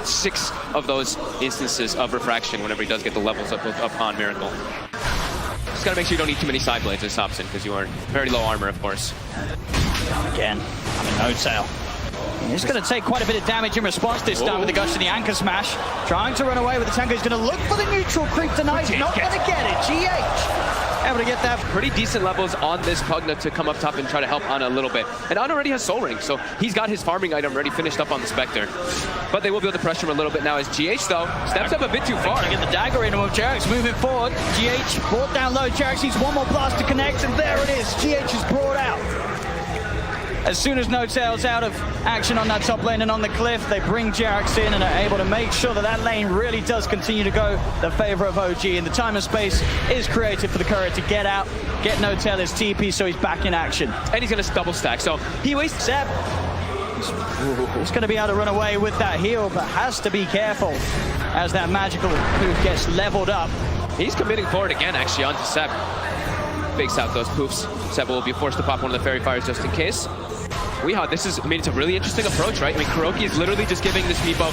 6 of those instances of refraction whenever he does get the levels up on Miracle. Just gotta make sure you don't need too many side blades as Thompson, because you are very low armor, of course. Again, no tail. He's going to take quite a bit of damage in response this time with the gush to the anchor smash. Trying to run away with the tango. He's going to look for the neutral creep tonight. Not going to get it. GH able to get that. Pretty decent levels on this Pugna to come up top and try to help Ana a little bit. And Ana already has Soul Ring, so he's got his farming item already finished up on the Spectre. But they will be able to pressure him a little bit now as GH, though, steps up a bit too far. Get the dagger in with Jerax moving forward. GH brought down low. Jerax needs one more blast to connect, and there it is. GH is brought out. As soon as No Tail's out of action on that top lane and on the cliff, they bring Jerax in and are able to make sure that that lane really does continue to go the favor of OG. And the time and space is created for the Courier to get out, get No Tail his TP, so he's back in action. And he's going to double stack, so he wastes Seb. He's going to be able to run away with that heal, but has to be careful as that magical poof gets leveled up. He's committing forward again, actually, onto Seb. Fakes out those poofs. Seb will be forced to pop one of the Fairy Fires just in case. This is, it's a really interesting approach, right? I mean, Kuroki is literally just giving this Meepo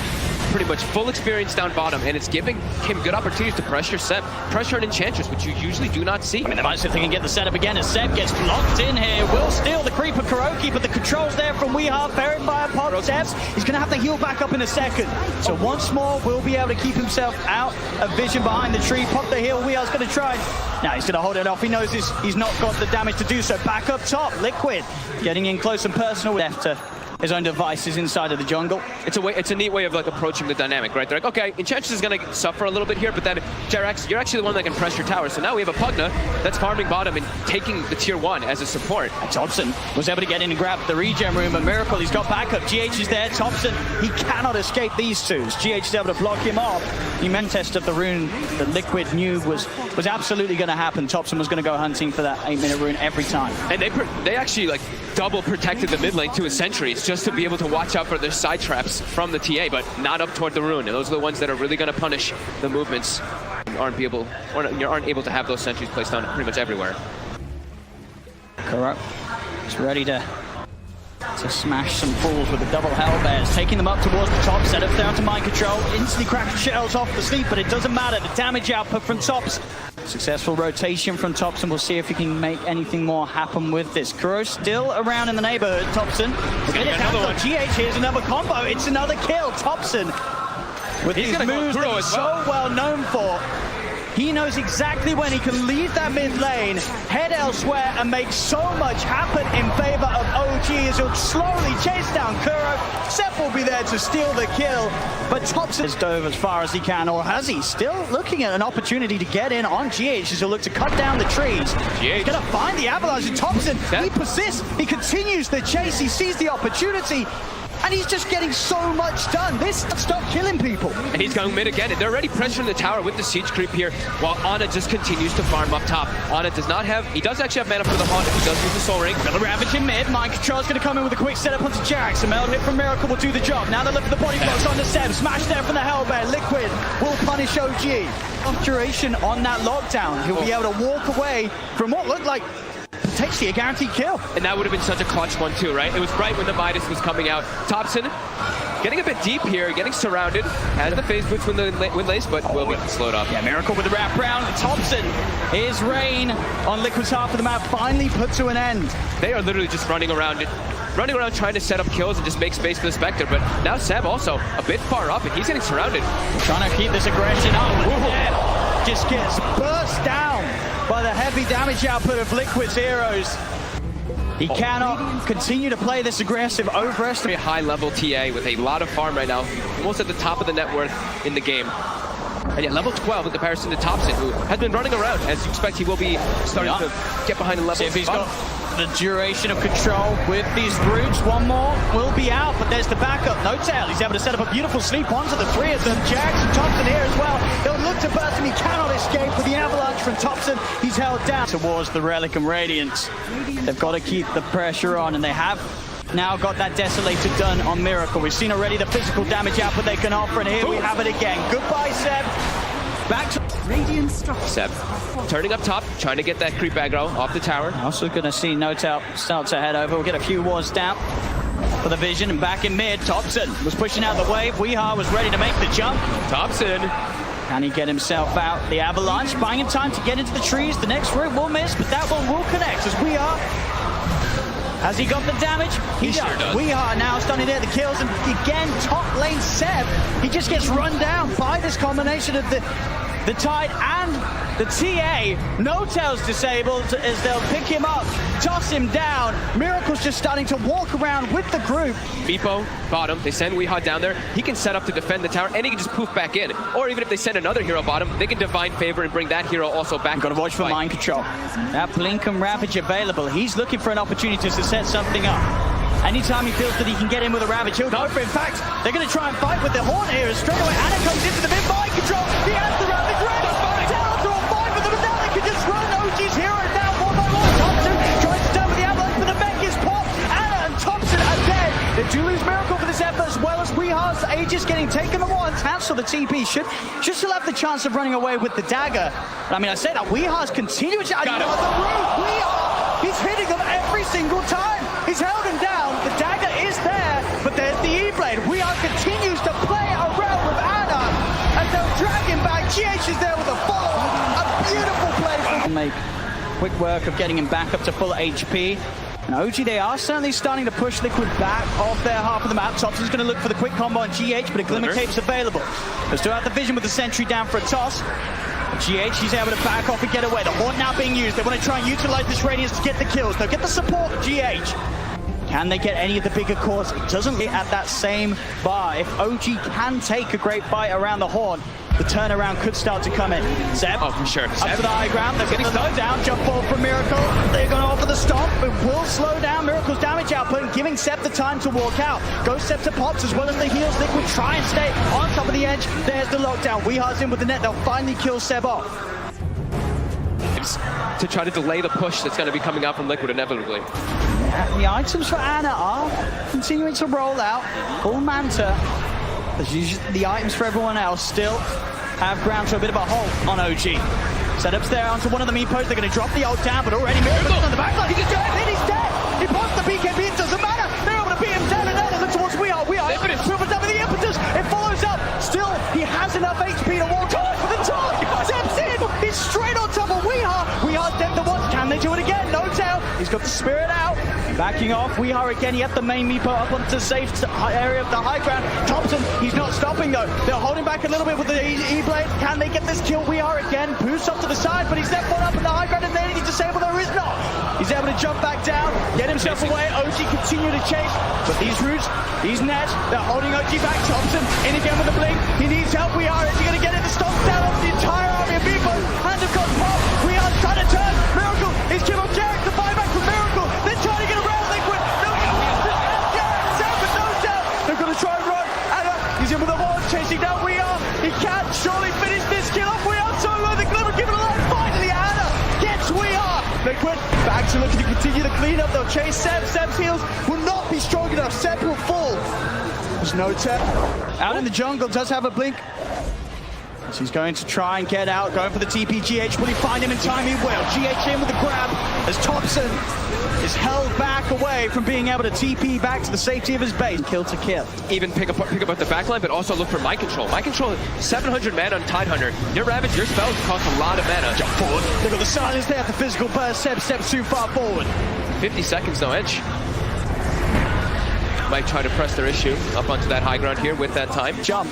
pretty much full experience down bottom, and it's giving him good opportunities to pressure Seb, pressure an Enchantress, which you usually do not see. I mean, they might see if they can get the setup again as Seb gets locked in here. Will steal the creep of Kuroki, but the control's there from Weehaw. Fairy Fire pop Seb. He's going to have to heal back up in a second. So once more, will be able to keep himself out of vision behind the tree. Pop the heal. Weeha's going to try. Now he's going to hold it off. He knows he's not got the damage to do so. Back up top, Liquid getting in close and personal. Left to his own devices inside of the jungle. It's a neat way of like approaching the dynamic, right? They're like, okay, Enchantress is going to suffer a little bit here, but then Jerax, you're actually the one that can press your tower. So now we have a Pugna that's farming bottom and taking the tier 1 as a support. Thompson was able to get in and grab the regen room. A miracle, he's got backup. GH is there. Thompson, he cannot escape these two. GH is able to block him off. The men test of the rune that Liquid knew was absolutely going to happen. Thompson was going to go hunting for that 8-minute rune every time. And they actually like double protected the mid lane to his sentries just to be able to watch out for their side traps from the TA, but not up toward the rune. And those are the ones that are really going to punish the movements. You aren't able to have those sentries placed on pretty much everywhere. Corrupt is ready to smash some fools with the double Hellbears, taking them up towards the top, set up down to mind control, instantly cracking shells off the sleep, but it doesn't matter, the damage output from Tops. Successful rotation from Thompson. We'll see if he can make anything more happen with this. Kuro still around in the neighborhood. Thompson, another one. GH, here's another combo, it's another kill. Thompson, with these moves that he's so well known for, he knows exactly when he can leave that mid lane, head elsewhere, and make so much happen in favor of OG as he'll slowly chase down Kuro. Seth will be there to steal the kill, but Thompson has dove as far as he can, or has he? Still looking at an opportunity to get in on GH as he'll look to cut down the trees. He's going to find the avalanche, and Thompson, he persists, he continues the chase, he sees the opportunity, and he's just getting so much done. This stop killing people. And he's going mid again. They're already pressuring the tower with the siege creep here, while Ana just continues to farm up top. Ana does not have, he does actually have mana for the haunt if he does use the Soul Ring. Another Ravage in mid. Mind Control's going to come in with a quick setup onto Jerax. A meld hit from Miracle will do the job. Now they're looking for the body blocks on the Seb. Smash there from the Hellbear. Liquid will punish OG. Duration on that lockdown. He'll be able to walk away from what looked like potentially a guaranteed kill. And that would have been such a clutch one too, right? It was right when the Midas was coming out. Thompson getting a bit deep here, getting surrounded. Has the phase boots when the wind lace, but will be slowed up. Yeah, Miracle with the wrap round. Thompson, his reign on Liquid's half of the map finally put to an end. They are literally just running around trying to set up kills and just make space for the Spectre, but now Seb also a bit far up and he's getting surrounded. Trying to keep this aggression up. Just gets burst down by the heavy damage output of Liquid's heroes. He cannot continue to play this aggressive, overestimate. A high-level TA with a lot of farm right now, almost at the top of the net worth in the game. And yet level 12 in comparison to Thompson, who has been running around. As you expect, he will be starting to get behind the level. See if he's got the duration of control with these roots. One more will be out, but there's the backup. No Tail, he's able to set up a beautiful sleep onto the three of them. Jerax and Thompson here as well. They'll look to burst him, he cannot escape with the avalanche from Thompson. He's held down towards the Relic and Radiance. They've got to keep the pressure on, and they have now got that Desolator done on Miracle. We've seen already the physical damage output they can offer, and here we have it again. Goodbye, Seb. Back to Radiant structure. Seb turning up top, trying to get that creep aggro off the tower. Also going to see No Tail start to head over. We'll get a few wards down. for the vision, and back in mid, Thompson was pushing out the wave. Weehaw was ready to make the jump. Thompson. Can he get himself out? The avalanche buying him time to get into the trees. The next route will miss, but that one will connect as Weehaw. Has he got the damage? He sure does. Weehaw now starting to get the kills, and again, top lane Seb, he just gets run down by this combination of the Tide and the TA. No-Tail's disabled as they'll pick him up, toss him down. Miracle's just starting to walk around with the group. Beepo, bottom, they send Weehaw down there. He can set up to defend the tower, and he can just poof back in. Or even if they send another hero bottom, they can Divine Favor and bring that hero also back. Got to watch for mind control. That Blink and Ravage available. He's looking for an opportunity to set something up. Anytime he feels that he can get in with a Ravage, he'll go for it. In fact, they're going to try and fight with the Horn here. Straight away, Anna comes into the mid mind control. He has the Ravage ready. Down to a 5 for them, and now they can just run OG's hero down 1 by 1. Thompson tries to stand with the avalanche, but the mech is popped. Anna and Thompson are dead. They do lose Miracle for this effort, as well as Weeha's Aegis getting taken at once. Cancel the TP. Should still have the chance of running away with the dagger. I mean, I say that Weeha's continuing to the roof. Weehaw, he's hitting them every single time. He's held him down. The dagger is there, but there's the E-Blade. Weehaw continues to play around with Anna, and they'll drag him back. GH is there with a follow. A beautiful play from make quick work of getting him back up to full HP. And OG, they are certainly starting to push Liquid back off their half of the map. Thompson's going to look for the quick combo on GH, but a Glimmer Cape's available. They still have the vision with the sentry down for a toss. GH, he's able to back off and get away. The Horn now being used. They want to try and utilize this radius to get the kills. They'll get the support of GH. Can they get any of the bigger cores? It doesn't get at that same bar. If OG can take a great fight around the Horn, the turnaround could start to come in. Seb, oh, for sure. Up to the high ground. They're getting slowed down. Jump forward from Miracle. They're going to offer the stomp. It will slow down Miracle's damage output and giving Seb the time to walk out. Goes Seb to pops as well as the heals. Liquid try and stay on top of the edge. There's the lockdown. Weeha's in with the net. They'll finally kill Seb off. To try to delay the push that's going to be coming out from Liquid inevitably. The items for Anna are continuing to roll out. Full Manta. The items for everyone else still have ground to a bit of a halt on OG. Setups there onto one of the meepos. They're going to drop the ult down, but already Miracle's on the backline. He just got hit. He's dead. He pops the BKB. It doesn't matter. They're able to beat him down, and now they look towards Weehaw. Weehaw moving up with the impetus. It follows up. Still, he has enough HP to walk on for the top. Steps in. He's straight on top of Weehaw. Weehaw's dead to once. Can they do it again? No tail. He's got the spirit out. Backing off, Weehaw again. He had the main meepo up onto the safe area of the high ground. Thompson, he's not stopping though. They're holding back a little bit with the E-Blade. Can they get this kill? Weehaw again. Boosts up to the side, but he's left one up in the high ground, and then he's disabled. There is not. He's able to jump back down, get himself away. OG continue to chase, but these roots, these nets, they're holding OG back. Thompson in again with the blink. He needs help. Weehaw, is he going to get it? The stomp down off the entire army of meepos. Hands have got popped. Weeha's trying to turn. Miracle is killed on Jarek. The buyback from Miracle. They're trying to get around Liquid. They're going to try and run. Anna, he's in with the Horn, chasing down Weehaw. He can't surely finish this kill off. Weehaw so low. The Glimmer giving a line. Finally, Anna gets Weehaw. Liquid back to looking to continue the cleanup. They'll chase Seb. Seb's heals will not be strong enough. Seb will fall. There's no tap. Out in the jungle, does have a blink. So he's going to try and get out, going for the TP. GH, will he find him in time? He will. GH in with the grab as Thompson is held back away from being able to TP back to the safety of his base. Kill to kill. Even pick up the backline, but also look for mind control. Mind control, 700 mana on Tidehunter. Your Ravage, your spells cost a lot of mana. Jump forward. Look at the silence there, the physical burst. Seb steps too far forward. 50 seconds, no edge. Might try to press their issue up onto that high ground here with that time. Jump.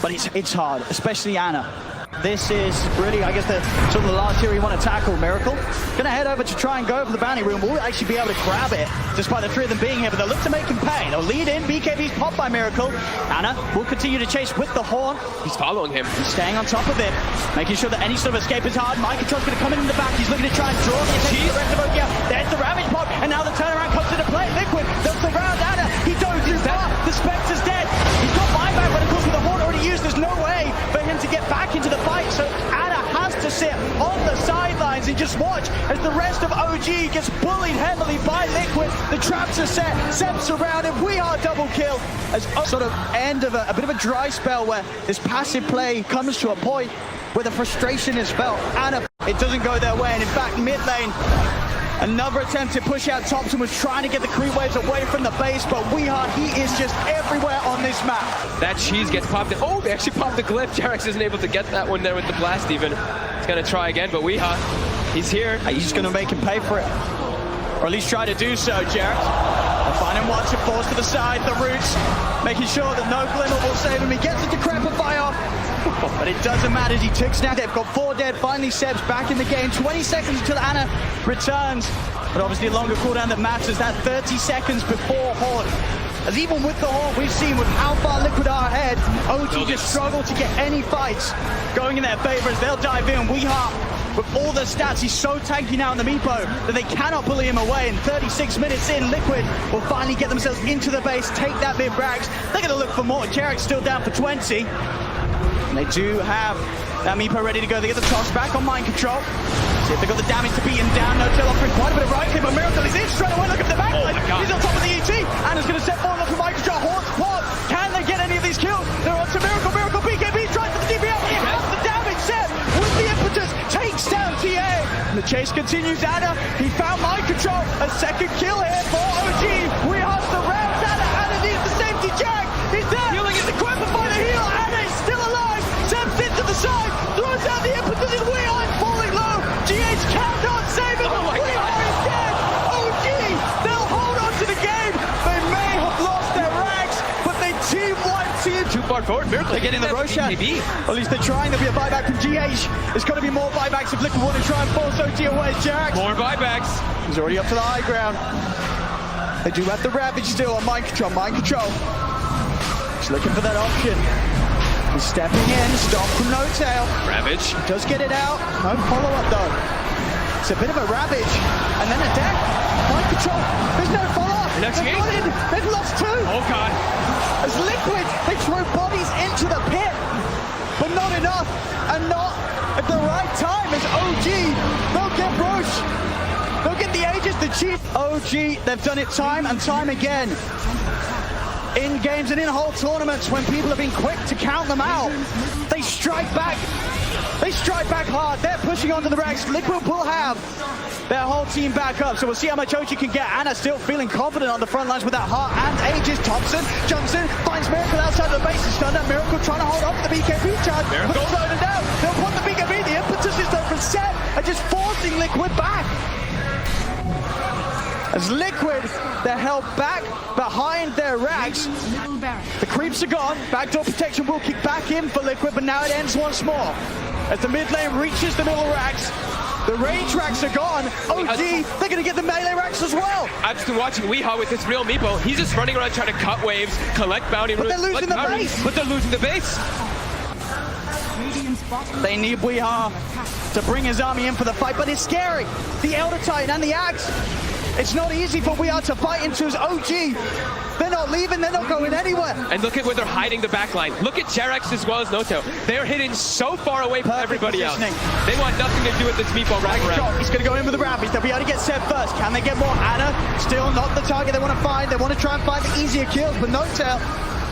But it's hard, especially Anna. This is really, I guess, the sort of the last hero you want to tackle. Miracle gonna head over to try and go for the bounty room. We'll actually be able to grab it, despite the three of them being here, but they'll look to make him pay. They'll lead in, BKB's popped by Miracle. Anna will continue to chase with the Horn. He's following him. He's staying on top of it, making sure that any sort of escape is hard. Mind control's gonna come in the back. He's looking to try and draw the attention of the rest of OG. There's the Ravage pop, and now the turnaround comes into play. Liquid, they'll surround Anna. He goes too far. The Spectre's dead. He's got buyback, but of course with the Horn already used, there's no way for him to get back into the fight. So Anna has to sit on the sidelines and just watch as the rest of OG gets bullied heavily by Liquid. The traps are set. Seb's surrounded. We are double kill as sort of end of a bit of a dry spell where this passive play comes to a point where the frustration is felt. Anna, it doesn't go their way, and in fact mid lane, Another attempt to push out Thompson, was trying to get the creep waves away from the base, but Weehaw, he is just everywhere on this map. That cheese gets popped. Oh, they actually popped the glyph. Jarex isn't able to get that one there with the blast even. He's going to try again, but Weehaw, he's here. He's going to make him pay for it. Or at least try to do so, Jarex. They'll find him once, forced to the side, the roots, making sure that no glimmer will save him. He gets it to Decrepify off, but it doesn't matter as he ticks now. They've got 4 dead. Finally, Seb's back in the game. 20 seconds until Ana returns, but obviously a longer cooldown that matters. That 30 seconds before Horde. As even with the Horde, we've seen with how far Liquid are ahead, OG just struggle to get any fights going in their favor as they'll dive in. Weehaw, with all the stats, he's so tanky now in the Meepo that they cannot bully him away. And 36 minutes in, Liquid will finally get themselves into the base, take that mid-brags. They're going to look for more. Jarek's still down for 20. And they do have that Meepo ready to go. They get the toss back on mind control. See if they got the damage to beat him down. No tail offering quite a bit of right clip, but Miracle is in straight away. Look at the backline. He's on top of the ET. Anna's going to set forward for mind control. Horde support. Can they get any of these kills? They're on to Miracle. Miracle BKB tries for the DPL. He has the damage set with the impetus. Takes down TA. And the chase continues. Anna, he found mind control. A second kill here for OG. We have the round. Anna needs the safety jack. He's there. Healing is equipped by the heal. Anna is still alive. Seb's into the side. Throws out the impetus. And we are falling low. GH cannot save him. Oh my we God. are dead. OG, they'll hold on to the game. They may have lost their ranks, but they team wiped team. Too far forward. Miracle. They're getting the Roshan. At least they're trying. There'll be a buyback from GH. There's got to be more buybacks if Liquid want to try and force OG away. Jarex. More buybacks. He's already up to the high ground. They do have the Ravage still on mind control. Mind control. He's looking for that option. He's stepping in. Stop from no tail. Ravage. He does get it out. No follow-up though. It's a bit of a Ravage. And then a deck. Mind control. There's no follow-up. They've lost 2. Oh God. As Liquid, they throw bodies into the pit, but not enough, and not at the right time as OG. They'll get Roche, they'll get the Aegis, the Chief. OG, they've done it time and time again. In games and in whole tournaments when people have been quick to count them out, they strike back. They strike back hard. They're pushing onto the ranks. Liquid will have their whole team back up, so we'll see how much OG can get. Anna still feeling confident on the front lines with that heart and Aegis. Thompson jumps in, finds Miracle outside the base. He's stunned up. Miracle trying to hold on to the BKB charge. Miracle slowing it down. They'll put the BKB. The impetus is though from Seb and just forcing Liquid back. As Liquid, they're held back behind their racks. The creeps are gone. Backdoor protection will kick back in for Liquid, but now it ends once more. As the mid lane reaches the middle racks, the range racks are gone. OG, they're going to get the melee racks as well. I've just been watching Weehaw with this real Meepo. He's just running around trying to cut waves, collect bounty runes. But they're losing the base. But they're losing the base. They need Weehaw to bring his army in for the fight, but it's scary. The Elder Titan and the Axe. It's not easy for Weehaw to fight into his OG. They're not leaving, they're not going anywhere. And look at where they're hiding the backline. Look at Jarex as well as Noto. They're hidden so far away from everybody else. They want nothing to do with this Meepo wraparound. He's going to go in with the Ravage. They'll be able to get Seb first. Can they get more? Anna, still not the target they want to find. They want to try and find the easier kills, but Noto,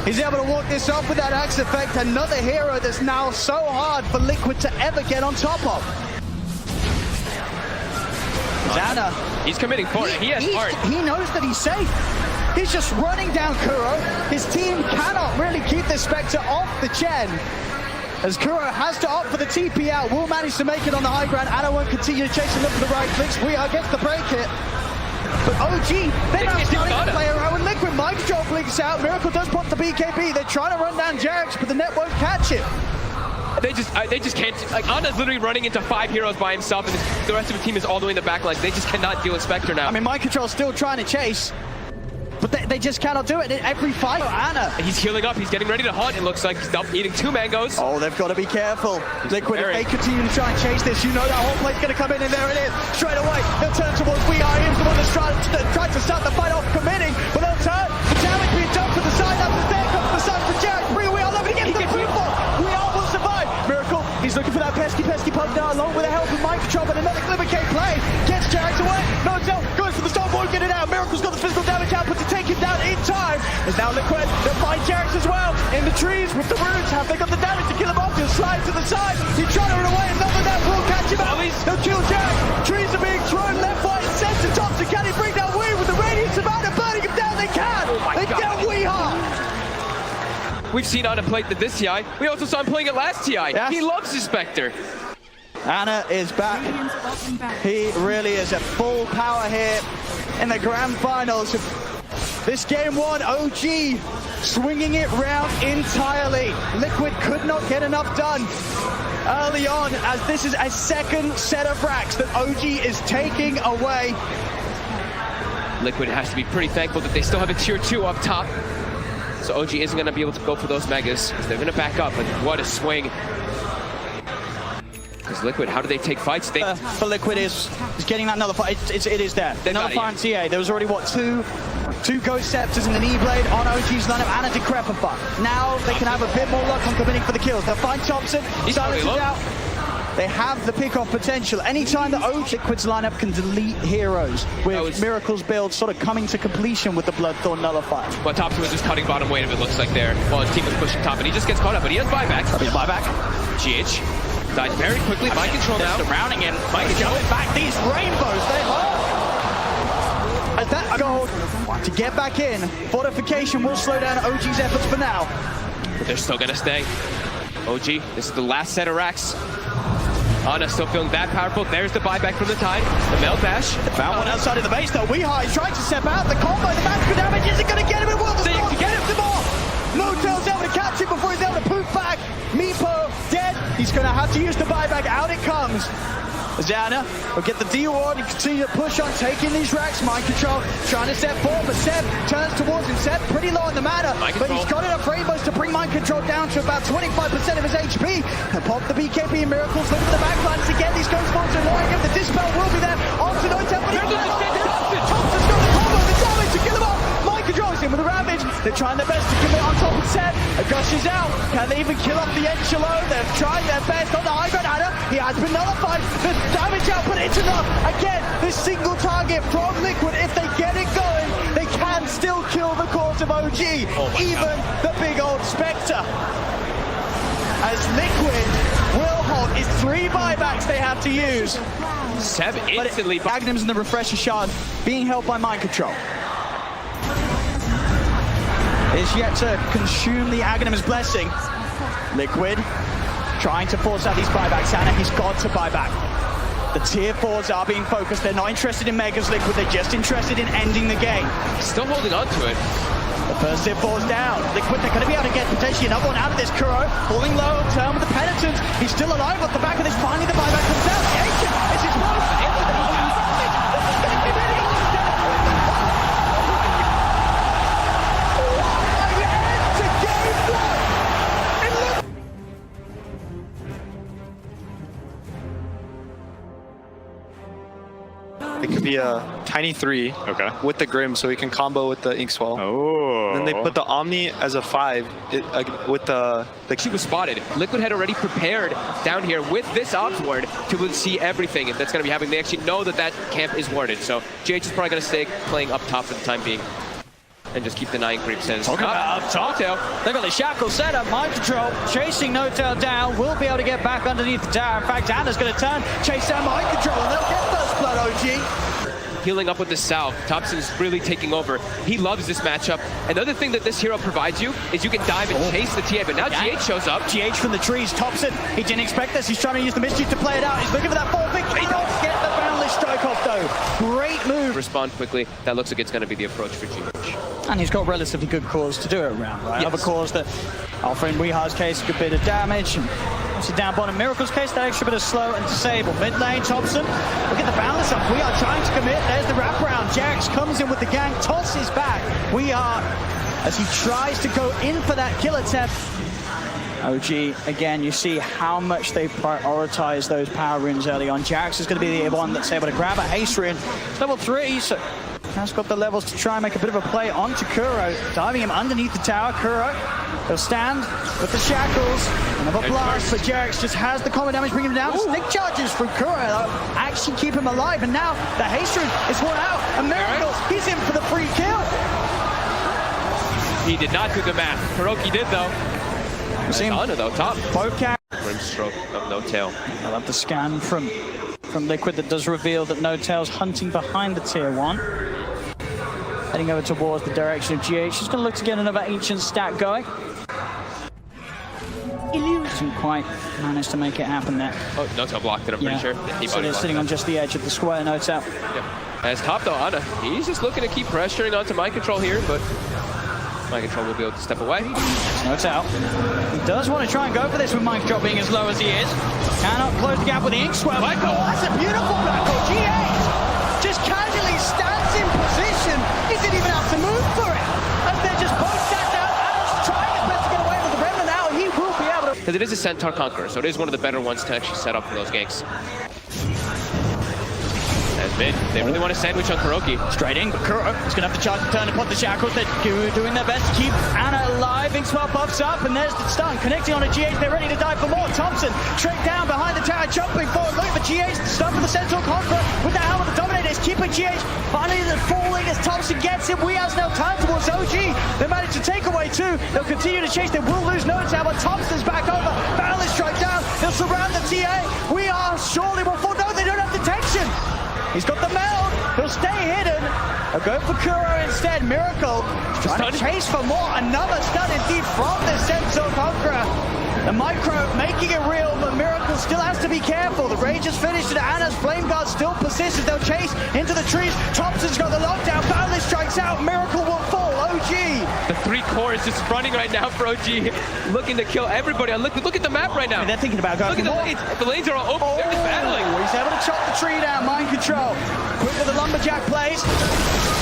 he's able to walk this off with that Axe effect. Another hero that's now so hard for Liquid to ever get on top of. Anna. He's committing for it. He has heart. He knows that he's safe. He's just running down Kuro. His team cannot really keep this Spectre off the Chen. As Kuro has to opt for the TP out, will manage to make it on the high ground. Anna won't continue to chase and look for the right clicks. Weehaw gets the break hit. But OG, they're now starting to play around with Liquid. Mind control blinks out. Miracle does pop the BKB. They're trying to run down Jarex, but the net won't catch it. They just can't. Like, Anna's literally running into 5 heroes by himself, and the rest of the team is all the way in the back line. They just cannot deal with Spectre now. I mean, Mind Control's still trying to chase, but they just cannot do it in every fight. Anna. He's healing up. He's getting ready to hunt. It looks like he's eating 2 mangoes. Oh, they've got to be careful. Liquid, if they continue to try and chase this, you know that whole play's going to come in, and there it is. Straight away, they'll turn towards Weehaw. He's the one that's tried to start the fight off committing, but they'll turn. The damage being done to the side. That's the there comes the side for Jarex. Bring Weehaw up against the people. Weehaw will survive. Miracle, he's looking for that pesky poke now, along with the help of Mind Control, but another Glimmer K play. Gets Jarex away. No, goes for the Storm, won't get it out. Miracle's got the physical damage output to take him down in time. There's now Liquid. They'll find Jarex as well. In the trees with the roots. Have they got the damage to kill him off? He'll slide to the side. He's trying to run away. Another that will catch him out. He'll kill Jarex. Trees are being thrown left, right, center. We've seen Ana play this TI. We also saw him playing it last TI. Yes. He loves his Spectre. Ana is back. He really is at full power here in the grand finals. This game one, OG swinging it round entirely. Liquid could not get enough done early on, as this is a second set of racks that OG is taking away. Liquid has to be pretty thankful that they still have a tier 2 up top. So OG isn't going to be able to go for those megas. They're going to back up, but what a swing. Because Liquid, how do they take fights? For Liquid is getting that nullify. It is there. The nullify on TA. There was already, what, two Ghost Scepters and an E-Blade on OG's lineup and a Decrepify. Now they can have a bit more luck on committing for the kills. They'll find Thompson. Silence is out. They have the pick-off potential. Anytime that OG Liquid's lineup can delete heroes with Miracle's build sort of coming to completion with the Bloodthorn Nullifier. Well, Thompson was just cutting bottom weight, if it looks like there, while his team was pushing top, and he just gets caught up, but he has buybacks. Buyback. GH died very quickly. Mind control now. Surrounding him. Mind control. Back these rainbows. They as that gold to get back in. Fortification will slow down OG's efforts for now. But they're still going to stay. OG, this is the last set of racks. Ana still feeling that powerful. There's the buyback from the Tide. The Mel Dash. Found one outside of the base though. Weehaw is trying to step out. The combo, the magical damage isn't going to get him. It will. See, to get him. Some more. Motel's able to catch him before he's able to poof back. Meepo dead. He's going to have to use the buyback. Out it comes. Zana will get the D ward and continue to push on, taking these racks. Mind control, trying to step forward, but Seb turns towards him. Seb pretty low on the mana, but he's got enough rainbows to bring mind control down to about 25% of his HP. And pop the BKB and Miracles, look at the backlines again. These ghost balls are annoying him. The Dispel will be there. On to Notel, but Thompson's got the combo, the damage to kill him off. Mind controls him with a Ravage. They're trying their best to commit on top of Seb. Gush is out. Can they even kill off the Enchilo? They've tried their best on the high ground. Ana, he has been nullified. The damage output, it's enough. Again, this single target from Liquid, if they get it going, they can still kill the cause of OG. Even the big old Spectre. As Liquid will hold, it's 3 buybacks they have to use. Seb instantly. Magnums in the Refresher Shard being held by mind control. Is yet to consume the Agnum's blessing. Liquid trying to force out these buybacks. Ana, he's got to buy back. The tier 4s are being focused. They're not interested in Megas Liquid. They're just interested in ending the game. Still holding on to it. The first tier 4's down. Liquid, they're going to be able to get potentially another one out of this. Kuro falling low, turn with the Penitent. He's still alive off the back of this. Finally, the buyback comes out. The Ancient is his one. It could be a tiny 3 with the Grim, so he can combo with the Inkswell. Oh. And then they put the Omni as a 5 with the... She was spotted. Liquid had already prepared down here with this Ops ward to see everything that's going to be happening. They actually know that that camp is warded, so GH is probably going to stay playing up top for the time being. And just keep denying creeps. Talking about up top. They've got the shackle set up, mind control, chasing Notel down, will be able to get back underneath the tower. In fact, Ana's going to turn, chase down mind control, and they'll get first blood, OG. Healing up with the Salve. Thompson's really taking over. He loves this matchup. Another thing that this hero provides you is you can dive and chase the TA, but now GH shows up. GH from the trees, Thompson. He didn't expect this. He's trying to use the Mischief to play it out. He's looking for that ball pick. He don't get the boundless strike off, though. Great move. Respond quickly. That looks like it's going to be the approach for GH. And he's got relatively good cores to do it around, right? Yes. Other cores that, Alpha in Weeha's case, a good bit of damage. And obviously down bottom, Miracle's case, that extra bit of slow and disable. Mid lane, Thompson, look at the balance up. We are trying to commit. There's the wraparound. Jax comes in with the gang, tosses back. We are, as he tries to go in for that kill attempt. OG, again, you see how much they prioritize those power runes early on. Jax is going to be the one that's able to grab a haste rune. It's level 3, so has got the levels to try and make a bit of a play onto Kuro, diving him underneath the tower. Kuro, he'll stand with the shackles, another blast, but Jax just has the combo damage, bringing him down. Stick charges from Kuro, actually keep him alive, and now the haste rune is worn out. A Miracle, he's in for the free kill. He did not do the math. Kuroki did, though. Ana, though, top. Both can. Rimstroke of Notel. I love the scan from Liquid that does reveal that Notel's hunting behind the tier 1. Heading over towards the direction of GH. He's going to look to get another Ancient stat going. Didn't quite manage to make it happen there. Oh, Notel blocked it, I'm pretty sure. Yeah, he so they're sitting on just the edge of the square, Notel. Yep. As top though, Ana, he's just looking to keep pressuring onto Mind Control here, but Mind Control will be able to step away. Notel. He does want to try and go for this with Mind Control being as low as he is. Cannot close the gap with the ink swell. Oh, that's a beautiful Blacko. G8 just casually stands in position. He didn't even have to move for it. And they're just both sat down. Ana's trying his best to get away with the Remnant now. He will be able to. Because it is a Centaur Conqueror, so it is one of the better ones to actually set up for those ganks. As mid, they really want to sandwich on Kuroki. Straight in, but Kuro is going to have to charge the turn upon the shackles. They're doing their best to keep Ana alive. Inkswell buffs up, and there's the stun. Connecting on a GH, they're ready to dive for more. Thompson, straight down behind the tower, jumping forward. Looking for GH, the stun for the Centaur Conqueror with the helmet. The Dominator is keeping GH. Finally, they're falling as Thompson gets him. We has now time towards OG. They managed to take away two. They'll continue to chase. They will lose Notel, but Thompson's back over. Balance strike down. They'll surround the TA. We are surely will fall. No, they don't have detection. He's got the meld. He'll stay hidden. They'll go for Kuro instead. Miracle trying to chase for more. Another stun indeed from the Centaur Conqueror. The micro making it real, but Miracle still has to be careful. The rage is finished and Ana's flame guard still persists. They'll chase into the trees. Thompson's got the lockdown. Boundless strikes out. Miracle will fall. OG. The three core is just running right now for OG, looking to kill everybody. Look at the map right now. They're thinking about going. Look at the lanes. The lanes are all open. They're just battling. He's able to chop the tree down. Mind Control. Quick with the lumberjack plays.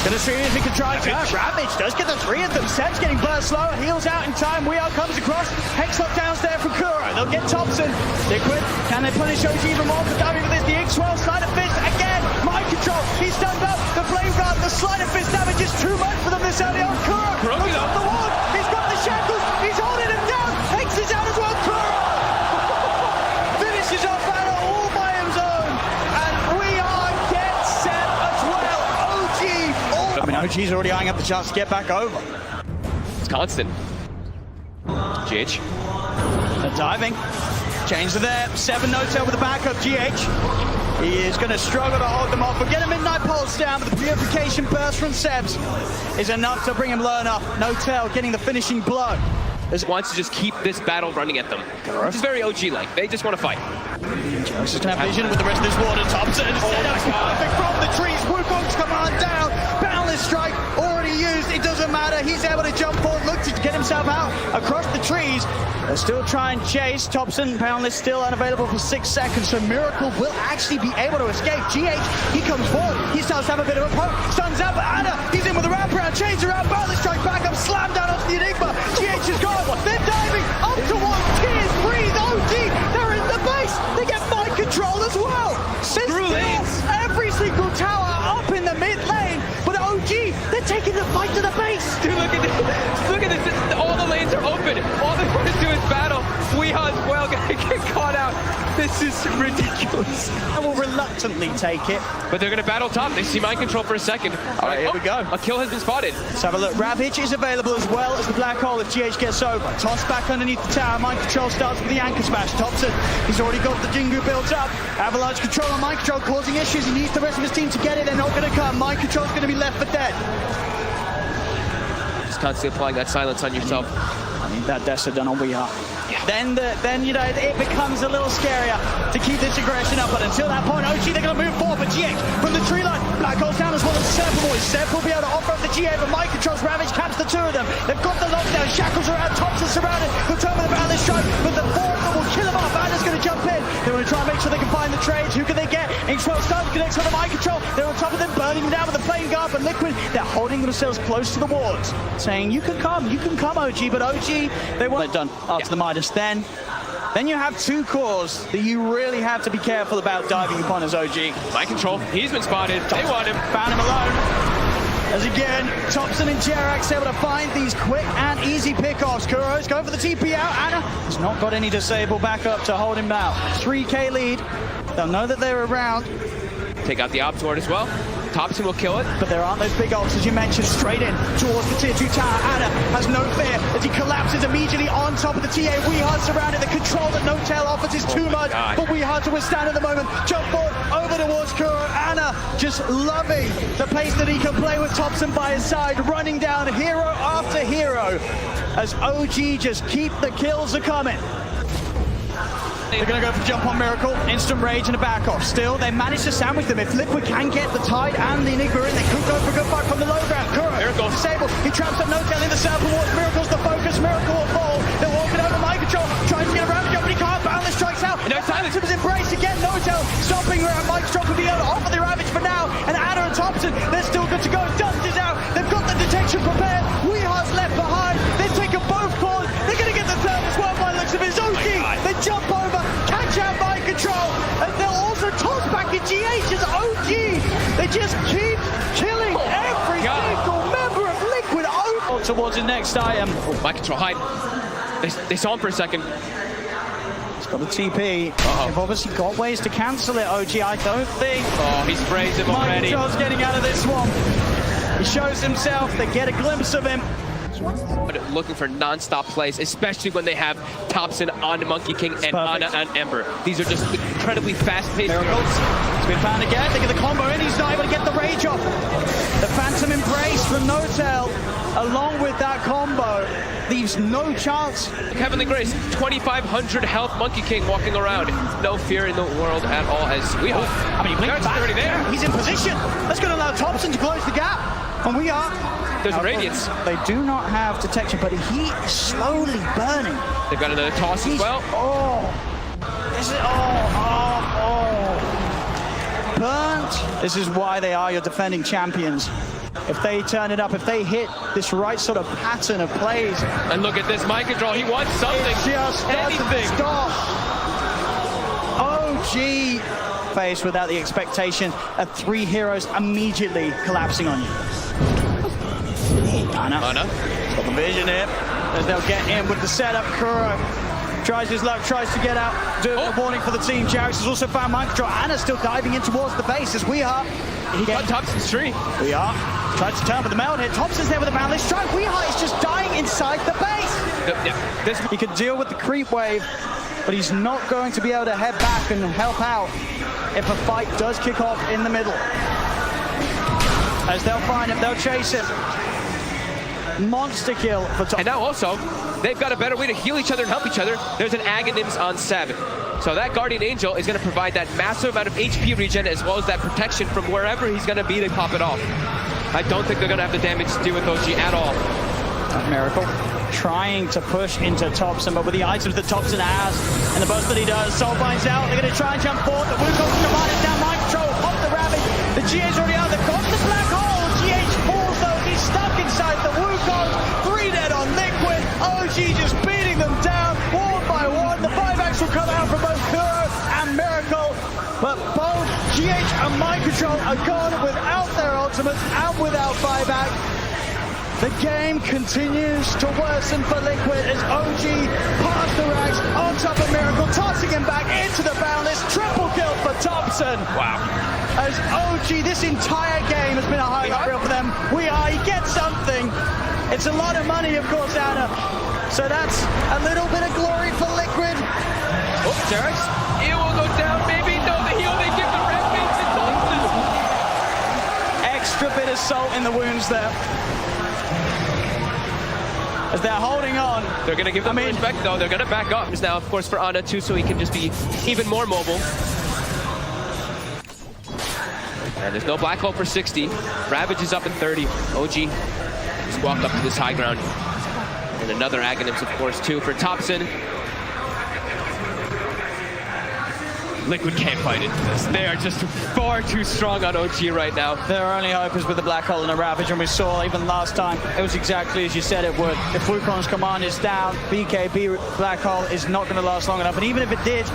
Gonna see if he can try to. Ravage does get the three of them. Seb's getting burst slower. Heals out in time. Weir comes across. Hex lock downstairs from Kuro. They'll get Thompson. Liquid. Can they punish OG even more for diving for this? The Inkswell sleight of fist again. Mind Control. He's stunned up. The flame guard. The sleight of fist damage is too much for them this early on. Kuro goes off the wall. He's got the shackles. He's holding him down. Hex is out as well. Kuro finishes off Ana all by his own. And we are get set as well. OG. I mean, OG's already eyeing up the chance to get back over. It's constant. GH. They're diving. Change to there. 7 Notel with the backup. GH. He is going to struggle to hold them off. But get a midnight pulse down with the purification burst from Sebs is enough to bring him low enough. Notel getting the finishing blow. Wants to just keep this battle running at them. Which is very OG-like. They just want to fight. Just going to have vision with the rest of this water. Thompson perfect from the trees. Wukong's command down. Boundless strike already used. It doesn't matter. He's able to jump forward, look to get himself out across the trees. They'll still try and chase. Thompson, Boundless still unavailable for 6 seconds. So Miracle will actually be able to escape. GH, he comes forward. He starts to have a bit of a poke. Stuns out, but Ana, he's in with a wraparound. Chains around. Boundless strike back up. Slam down onto the Enigma. GH is gone. They're diving up towards Tears. Breathe. OG. They're in the base. They get Mind Control as well. Through lanes. Every single tower up in the mid lane. But OG, they're taking the fight to the base. Dude, look at this. Look at this. All the lanes are open. All they want to do is battle. Weeha's well gonna get caught out. This is ridiculous. I will reluctantly take it. But they're gonna battle top. They see Mind Control for a second. All right, here we go. A kill has been spotted. Let's have a look. Ravage is available as well as the black hole if GH gets over. Toss back underneath the tower. Mind Control starts with the anchor smash. Thompson, he's already got the Jingu built up. Avalanche control on Mind Control causing issues. He needs the rest of his team to get it. They're not going to come. Mind Control's going to be left for dead. Just constantly applying that silence on yourself. I mean, that Dessa done on We Are. Yeah. Then you know, it becomes a little scarier to keep this aggression up. But until that point, OG, they're going to move forward. But GH from the tree line, Black Hole's down as well as Seb boys. Seb will be able to offer up the GA, but Mind Control's Ravage camps the two of them. They've got the lockdown. Shackles are out. Thompson surrounded. He'll turn with a balance strike, but the four of them will kill him off. Ana's going to jump in. They want to try and make sure they can find the trades. Who can they get? Inkswell starts connects on the Mind Control. They're on top of them, burning them down with the flame guard. But Liquid, they're holding themselves close to the wards, saying, you can come, OG. But OG, they want it done after the Midas. Then you have two cores that you really have to be careful about diving upon as OG. Mind Control, he's been spotted. They want him. Found him alone. As again, Thompson and Jerax able to find these quick and easy pickoffs. Kuro's going for the TP out. Ana has not got any disable backup to hold him now. 3K lead. They'll know that they're around. Take out the Op Sword as well. Thompson will kill it. But there aren't those big ults, as you mentioned, straight in towards the tier 2 tower. Ana has no fear as he collapses immediately on top of the TA. Weehard surrounded. The control that Notel offers is too much for Weehard to withstand at the moment. Jump forward, over towards Kuro. Ana just loving the pace that he can play with Thompson by his side, running down hero after hero as OG just keep the kills are coming. They're going to go for jump on Miracle, instant rage and a back off. Still, they managed to sandwich them. If Liquid can get the Tide and the Enigma in, they could go for a good fight from the low ground. Kuro, Miracle disabled. He traps up No-Tail in the circle wars. Miracle's the focus. Miracle will fall. They're walking over Mind Control, trying to get around the jump, but he can't. Boundless strikes out. No silence. Tims embrace again. No-Tail stopping around. Mind Control could be able to offer the Ravage for now. And Anna and Thompson, they're still good to go. Dust is out. They've got the detection prepared. Weehar's left behind. They've taken both cores. They're going to get the third as well by the looks of it. Zoki, they jump over, catch out Mind Control, and they'll also toss back in GH's OG. They just keep killing every single member of Liquid over towards the next item. Mind Control hide. They saw him for a second. He's got the TP. They've obviously got ways to cancel it, OG. I don't think. Oh, he sprays him Mind already. Control's getting out of this one. He shows himself. They get a glimpse of him. Looking for non-stop plays, especially when they have Thompson on Monkey King and Anna and Ember. These are just incredibly fast-paced Miracles. heroes. It's been found again. They get the combo in. He's not able to get the rage off. The Phantom Embrace from No-Tail, along with that combo, leaves no chance. Heavenly Grace, 2,500 health Monkey King walking around. No fear in the world at all as we are. I mean, Blink's already there. He's in position. That's going to allow Thompson to close the gap. And we are. There's Radiance. They do not have detection, but he is slowly burning. They've got another toss as well. This is burnt. This is why they are your defending champions. If they turn it up, if they hit this right sort of pattern of plays. And look at this Mind Control. He wants something. Just anything. Stop. OG faced without the expectation of 3 heroes immediately collapsing on you. Anna. Got the vision here. As they'll get in with the setup. Kuro tries his luck, tries to get out. Do a warning for the team. Jarix has also found Mind Control. Anna's still diving in towards the base as we are. He got Thompson's tree. We are. Tries to turn for the meld hit. Thompson's there with a boundless strike. Weeheart is just dying inside the base. He could deal with the creep wave, but he's not going to be able to head back and help out if a fight does kick off in the middle. As they'll find him, they'll chase him. Monster kill for Thompson. And now also, they've got a better way to heal each other and help each other. There's an Aghanims on Seb. So that Guardian Angel is going to provide that massive amount of HP regen as well as that protection from wherever he's going to be to pop it off. I don't think they're going to have the damage to do with OG at all. Miracle trying to push into Thompson, but with the items that Thompson has and the burst that he does, Soul finds out. They're going to try and jump forward. The Wukong's command is down. Mind Control off the Ravage. The GH's already out. They've got the black hole. GH falls though. He's stuck inside the Wukong. 3 dead on Liquid. OG just beating them down one by one. The 5-X will come out from both Kuro and Miracle, but both GH and Mind Control are gone without their ultimates and without 5-X. The game continues to worsen for Liquid as OG past the racks on top of Miracle, tossing him back into the boundless. Triple kill for Thompson. Wow. As OG, this entire game has been a highlight reel for them. He gets something. It's a lot of money, of course, Anna. So that's a little bit of glory for Liquid. Oh, Jarix. It will go down, maybe. No, the heal they give the red face to Thompson. Extra bit of salt in the wounds there. As they're holding on. They're going to give them respect, though. They're going to back up. Now, of course, for Anna, too, so he can just be even more mobile. And there's no black hole for 60. Ravage is up in 30. OG just walked up to this high ground. And another Aghanims, of course, too, for Thompson. Liquid can't fight into this. They are just far too strong on OG right now. Their only hope is with the black hole and a Ravage, and we saw even last time, it was exactly as you said it would. If Wukong's command is down, BKB black hole is not going to last long enough, and even if it did,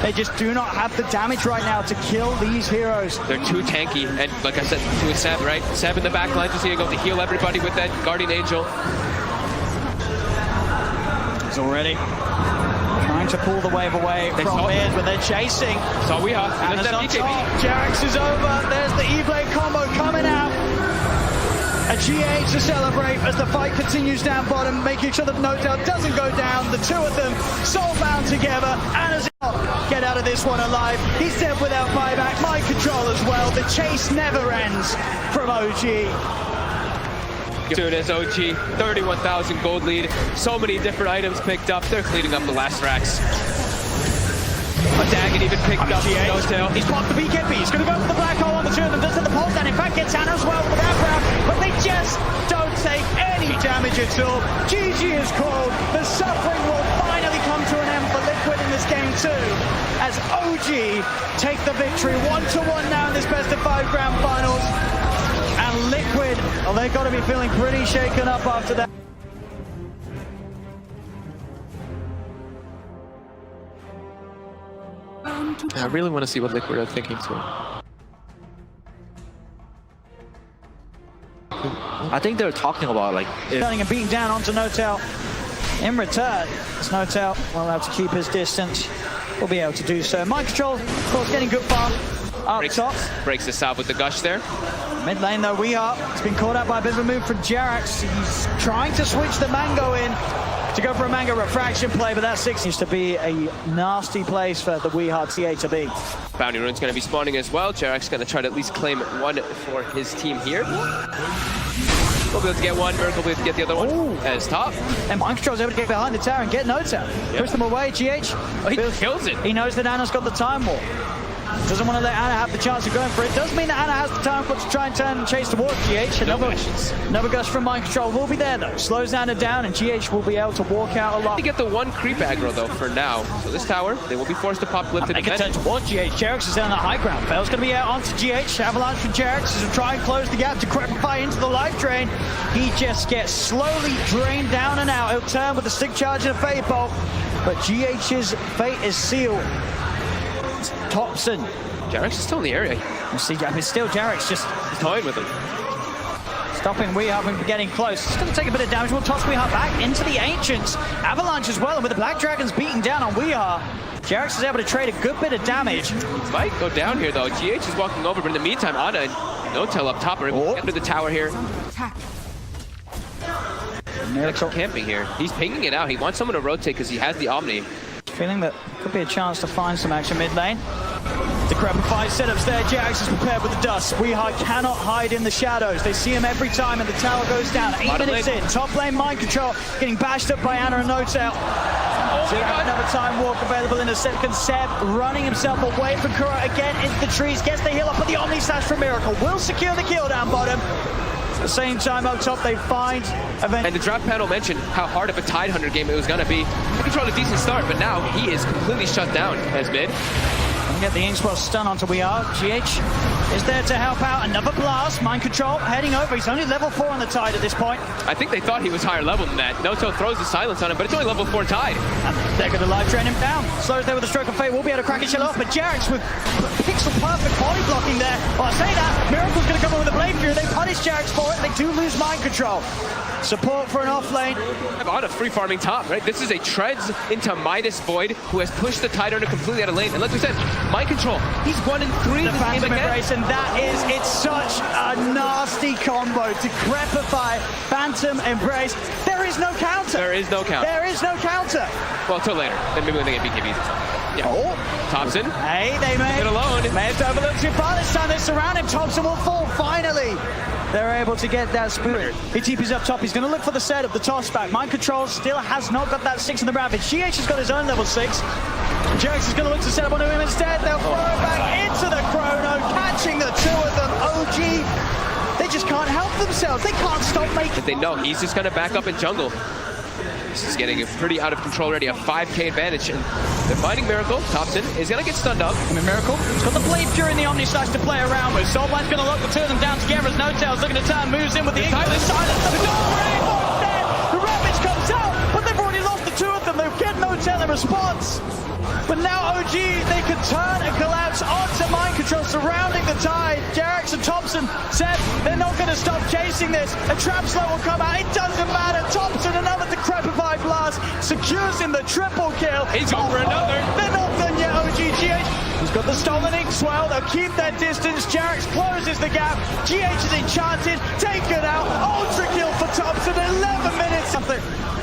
they just do not have the damage right now to kill these heroes. They're too tanky, and like I said, to Seb, right? Seb in the back line just going to go to heal everybody with that Guardian Angel. He's already trying to pull the wave away from it, but they're chasing. So we are. And it's on top. Jarix is over. There's the E-Blade combo coming out. A GH to celebrate as the fight continues down bottom, making sure that No-Tail doesn't go down. The two of them soul-bound together. And as get out of this one alive. He's dead without 5-X. Mind Control as well. The chase never ends from OG. Soon as OG, 31,000 gold lead. So many different items picked up. They're cleaning up the last racks. A Daggett even picked up no tail. He's popped the BKB. He's going to go for the black hole on the two of them. Does hit the pulse down. In fact, gets Anna as well with the background. But they just don't take any damage at all. GG is called. The suffering will finally come to an end for Liquid in this game too. As OG take the victory 1-1 now in this best of 5 grand finals. And Liquid, well, they've got to be feeling pretty shaken up after that. I really want to see what Liquid are thinking too. I think they're talking about like Turning and beating down onto Notel. In return, it's Notel will have to keep his distance. We'll be able to do so. Mind control, of course, getting good farm up top. Breaks this out with the gush there. Mid lane though, we are. It's been caught out by a bit of a move from Jerax. He's trying to switch the Mango in to go for a Mango refraction play, but that 6 seems to be a nasty place for the Weehard TA to be. Bounty Rune's going to be spawning as well. Jerax going to try to at least claim one for his team here. We'll be able to get one, Miracle will be able to get the other one. Ooh. As top. And Mind Control's able to get behind the tower and get Notel. Push them away, GH. Oh, he kills it. He knows that Anna's got the time war. Doesn't want to let Anna have the chance of going for it. Does mean that Anna has the time to try and turn and chase towards GH. Another gush from Mind Control will be there though. Slows Anna down and GH will be able to walk out a lot. They get the one creep aggro though for now. So this tower, they will be forced to pop lifted. They can turn towards GH. Jerax is there on the high ground. Fail's going to be out onto GH. Avalanche from Jerax as we try and close the gap to Crepify into the life drain. He just gets slowly drained down and out. He'll turn with the stick charge and a Fate Bolt. But GH's fate is sealed. Thompson. Jerax is still in the area. You see, I mean, still Jerax just toying with him. Stopping Weehard from getting close. It's going to take a bit of damage. We'll toss Weehard back into the Ancients. Avalanche as well, and with the Black Dragons beating down on Weehard, Jerax is able to trade a good bit of damage. Might go down here though. GH is walking over, but in the meantime, Anna and Notel up top are able to get to the tower here. Miracle camping here. He's pinging it out. He wants someone to rotate because he has the Omni. Feeling that could be a chance to find some action mid lane. The Crepify setups there. Jerax is prepared with the dust. Weehard cannot hide in the shadows. They see him every time and the tower goes down. 8 minutes in. Top lane Mind Control getting bashed up by Anna and Notel. So another time walk available in a second. Seb running himself away from Kuro again into the trees. Gets the heal up with the Omni Slash from Miracle. Will secure the kill down bottom. At the same time up top they find and the draft panel mentioned how hard of a Tide Hunter game it was going to be. He controlled a decent start, but now he is completely shut down as mid. And get the Inkspell stun onto Weehard. GH is there to help out. Another blast. Mind Control heading over. He's only level 4 on the Tide at this point. I think they thought he was higher level than that. Noto throws the silence on him, but it's only level 4 Tide. And they're going to live drain him down. Slows there with a stroke of fate. We'll be able to crack his shell off, but Jerax with pixel perfect body blocking there. Well, I say that. Miracle's going to come in with a Blade Fury. They punish Jerax for it. They do lose Mind Control. Support for an off lane. On a free farming top, right? This is a treads into Midas Void who has pushed the Tide Hunter completely out of lane. And like we said, Mind Control, he's 1 in 3 the this Phantom game again. Embrace, and it's such a nasty combo to Crepify Phantom Embrace. There is no counter. There is no counter. There is no counter. Well, till later. Then maybe when they get BKBs or something. Yeah. Oh. Thompson. Hey, they may have overlooked too far this time. They surround him. Thompson will fall finally. They're able to get that spoon. He TP's up top. He's going to look for the setup, the toss back. Mind Control still has not got that 6 in the Ravage. GH has got his own level 6. Jerax is going to look to set up onto him instead. They'll throw it back into the Chrono, catching the two of them. OG, they just can't help themselves. They can't stop making. But they know he's just going to back up in jungle. This is getting pretty out of control already, a 5k advantage. And they're finding Miracle. Thompson is going to get stunned up. I mean, Miracle, he's got the Blade Fury and the Omni Slash to play around with. Soulbline's going to lock the two of them down together as Notel's looking to turn, moves in with the Inkspell. Silence the door. The Ravage comes out, but they've already lost the two of them. They've get Notel in response. But now OG, they can turn and collapse onto Mind Control, surrounding the Tide. Jerax and Thompson said they're not going to stop chasing this. A trap slow will come out. It doesn't matter. Thompson, another Decrepify blast, secures him the triple kill. He's going for another. They're not done yet, OG. GH, he's got the stolen ink swell. They'll keep their distance. Jerax closes the gap. GH is enchanted, taken out. Ultra kill for Thompson. 11 minutes.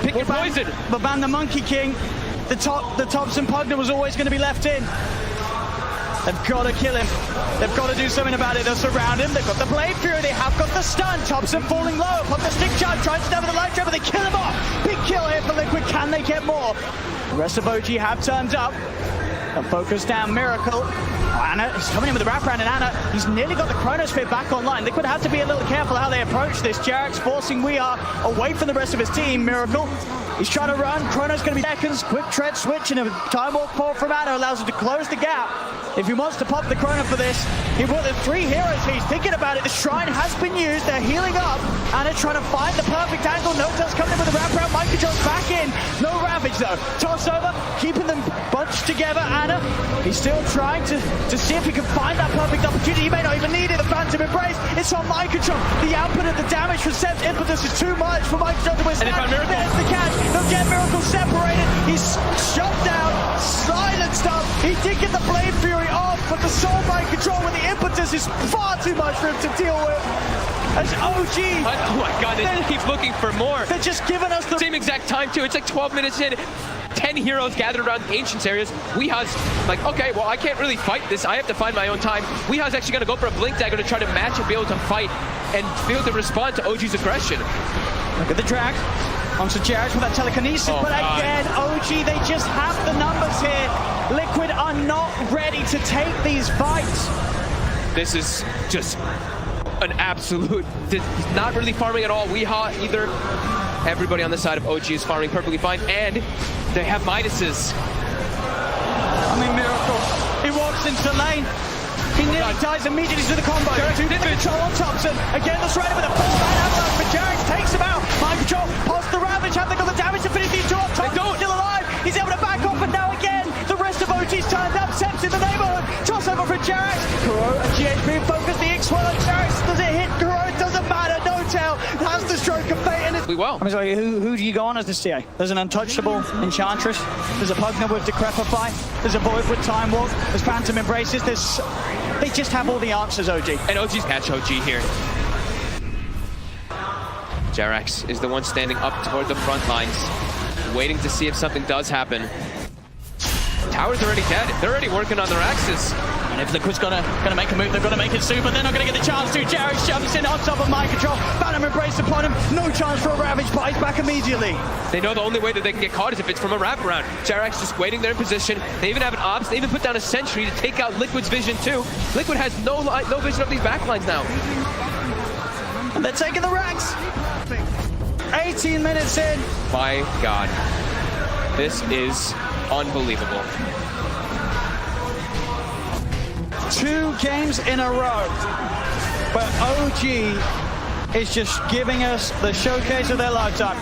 Pick your poison. But ban the Monkey King. The Thompson Pugner was always going to be left in. They've got to kill him. They've got to do something about it. They'll surround him. They've got the Blade Fury. They have got the stun. Thompson falling low. Pop the stick charge. Tries to stab with the light trap, but they kill him off. Big kill here for Liquid. Can they get more? The rest of OG have turned up. A focus down Miracle. Anna, he's coming in with the wraparound, and Anna, he's nearly got the Chronosphere back online. Liquid have to be a little careful how they approach this. Jarek's forcing We Are away from the rest of his team. Miracle, he's trying to run. Chrono's going to be seconds. Quick tread switch and a time walk pull from Anna allows him to close the gap. If he wants to pop the Chrono for this, he brought the 3 heroes. He's thinking about it. The Shrine has been used. They're healing up. Anna trying to find the perfect angle. No-Tail's coming in with the wraparound. Mind Control's back in. No Ravage though. Toss over, keeping them bunched together. Anna, he's still trying to see if he can find that perfect opportunity. He may not even need it. The Phantom Embrace. It's on Mind Control. The output of the damage from Seb's impetus is too much for Mind Control to withstand. There's the catch. They'll get Miracle separated. He's shut down, silenced up. He did get the Blade Fury off, but the Soul Mind Control with the impetus is far too much for him to deal with. As OG. Oh my god, they keep looking for more. They're just giving us the same exact time too. It's like 12 minutes in. 10 heroes gathered around the Ancients areas. Weeha's like, okay, well, I can't really fight this. I have to find my own time. Weeha's actually going to go for a Blink Dagger to try to match and be able to fight and be able to respond to OG's aggression. Look at the drag onto Jarek with that telekinesis, but again, OG, they just have the numbers here. Liquid are not ready to take these fights. This is just an absolute, he's not really farming at all. Weeha either. Everybody on the side of OG is farming perfectly fine, and they have Midases. I mean, Miracle, he walks into the lane. He nearly dies immediately to the combo. Two control on Thompson. Again, the Shredder with a full-man avalanche, but Jarek takes him out. Mind Control, past the Ravage. Have they got the damage to finish these two up? Thompson's still alive. He's able to back off, and now again, the rest of OG's turned up. Seb's in the neighborhood. Toss over for Jarek. Kuro and GHB focus the X-Well on Jarek. Does it hit Kuro? It doesn't matter. No-Tail has the stroke of fate. And well. I'm sorry, who do you go on as this TA? There's an Untouchable Enchantress. There's a Pugna with Decrepify. There's a Void with Time Walk. There's Phantom Embraces. They just have all the answers, OG. And OG's catch OG here. Jarax is the one standing up toward the front lines, waiting to see if something does happen. Tower's already dead. They're already working on their axes. And if Liquid's gonna make a move, they're gonna make it soon, but they're not gonna get the chance to. Jarax jumps in on top of Mind Control. Phantom Embrace upon him. No chance for a Ravage, but he's back immediately. They know the only way that they can get caught is if it's from a wraparound. Jarax just waiting there in position. They even have an Ops. They even put down a Sentry to take out Liquid's vision too. Liquid has no vision of these backlines now. And they're taking the racks. 18 minutes in. My God. This is unbelievable. 2 games in a row, but OG is just giving us the showcase of their lifetime.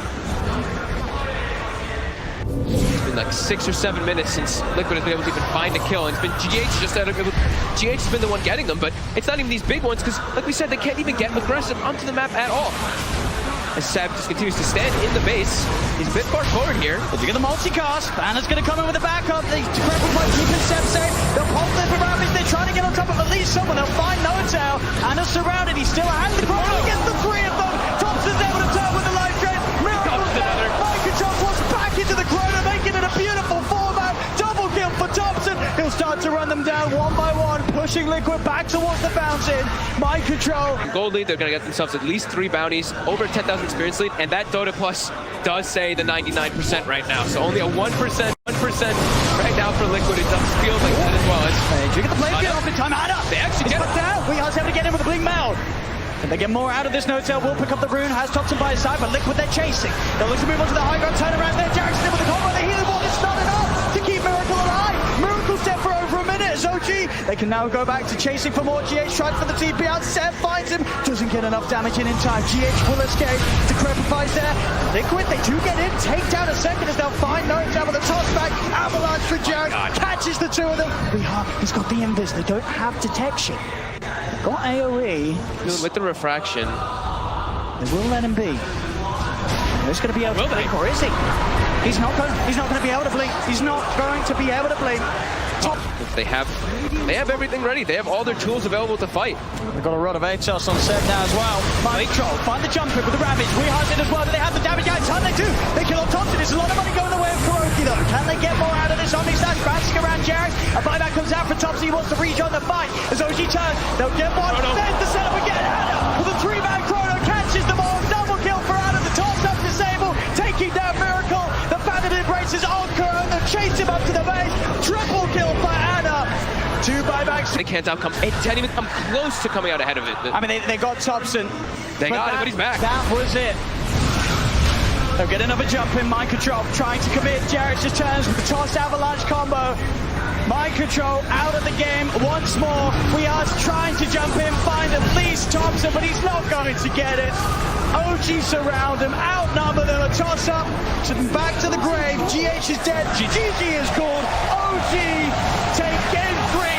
It's been like 6 or 7 minutes since Liquid has been able to even find a kill, and it's been GH just out of it. GH has been the one getting them, but it's not even these big ones because, like we said, they can't even get aggressive onto the map at all. As Seb just continues to stand in the base. He's a bit far forward here. Look at the multicast. Anna's going to come in with a backup. They Decrepify keeping Seb safe. They'll pop them for Ravage. They're trying to get on top of at least someone. They'll find No-Tail. Anna's surrounded. He's still at the Chrono against the 3 of them. Thompson's able to turn with the life drain. Miracle's down. Mind Control walks back into the Chrono, making it a beautiful format. Double kill for Thompson. He'll start to run them down one by one, pushing Liquid back towards the bounce-in. Mind Control. Gold lead, they're going to get themselves at least 3 bounties, over 10,000 experience lead, and that Dota Plus does say the 99% right now. So only a 1% right now for Liquid. It does feel like that as well. Do you get the play field off in time? Anna! They actually get it down. We have to get in with the Blink Mail. Can they get more out of this? No-Tail will pick up the rune, has Thompson by his side, but Liquid they're chasing. They'll look to move on to the high ground, turn around there. Jarek's in with the combo, the healing wall. It's not enough to keep Miracle alive. Miracle's dead for over a minute as OG. They can now go back to chasing for more. GH tries for the TP out. Seb finds him, doesn't get enough damage in time. GH will escape. Decrepify's there. Liquid, they do get in. Take down a second as they'll find No-Tail with a toss back. Avalanche for Jarek. Catches the 2 of them. He's got the invis. They don't have detection. Got AoE. With the refraction. They will let him be. He's going to be able to blink, or is he? He's not going to be able to blink. He's not going to be able to blink. They have everything ready. They have all their tools available to fight. They've got a rod of ATOS on Seb now as well. Mind Control, find the jump hook with the Ravage. Weeha's in as well, but they have the damage out. It's hard they do. They kill on Thompson. There's a lot of money going the way of Kuroki though. Can they get more out of this Omni Slash? Bouncing around Jarek. A buyback comes out for Thompson. He wants to rejoin the fight. As OG turns, they'll get one. There's the setup again. Anna with a 3-man Chrono catches them all. Double kill for Anna. The toss up disable. Taking down Miracle. The Phantom Embraces on Kuro. They'll chase him up. up to the base. Triple kill for Ana. 2 buybacks. They can't outcome. It didn't even come close to coming out ahead of it. I mean, they got Thompson. They got it, but he's back. That was it. They'll get another jump in. Mind Control trying to commit. Jarek just turns with the toss avalanche combo. Mind Control out of the game once more. We are trying to jump in, find at least Thompson, but he's not going to get it. OG surround him, outnumber them, a toss up, back to the grave. GH is dead, GG is called. OG take game 3,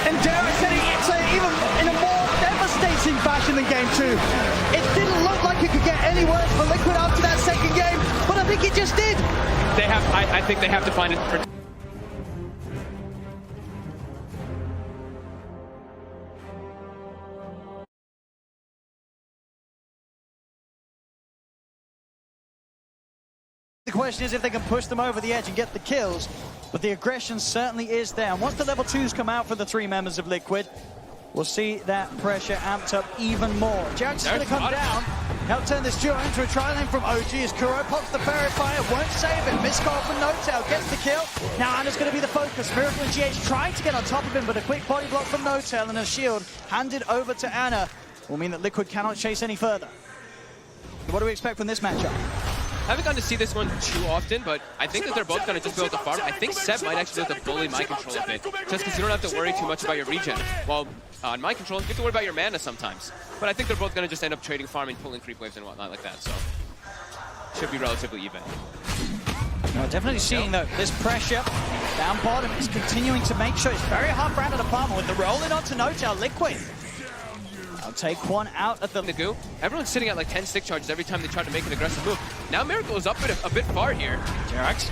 and Derek said it's even in a more devastating fashion than game 2. It didn't look like it could get any worse for Liquid after that second game, but I think it just did. They have. I think they have to find it. The question is if they can push them over the edge and get the kills, but the aggression certainly is there. And once the level 2s come out for the 3 members of Liquid, we'll see that pressure amped up even more. Jack's going to come down, help turn this duo into a tri-lane from OG as Kuro pops the Fairy Fire, won't save it. Missed call from No-Tail, gets the kill. Now Ana's going to be the focus. Miracle and GH trying to get on top of him, but a quick body block from No-Tail and a shield handed over to Ana will mean that Liquid cannot chase any further. What do we expect from this matchup? I haven't gotten to see this one too often, but I think that they're both going to just build the farm. I think Seb might actually be able to bully Mind Control a bit, just because you don't have to worry too much about your regen. While on Mind Control, you have to worry about your mana sometimes. But I think they're both going to just end up trading farming, pulling creep waves and whatnot like that, so should be relatively even. No, definitely seeing though, this pressure down bottom is continuing to make sure it's very hard for Ana to farm with the rolling onto No-Tail. Liquid. I'll take one out of the goo. Everyone's sitting at like 10 stick charges every time they try to make an aggressive move. Now Miracle is up a bit far here. Jerax.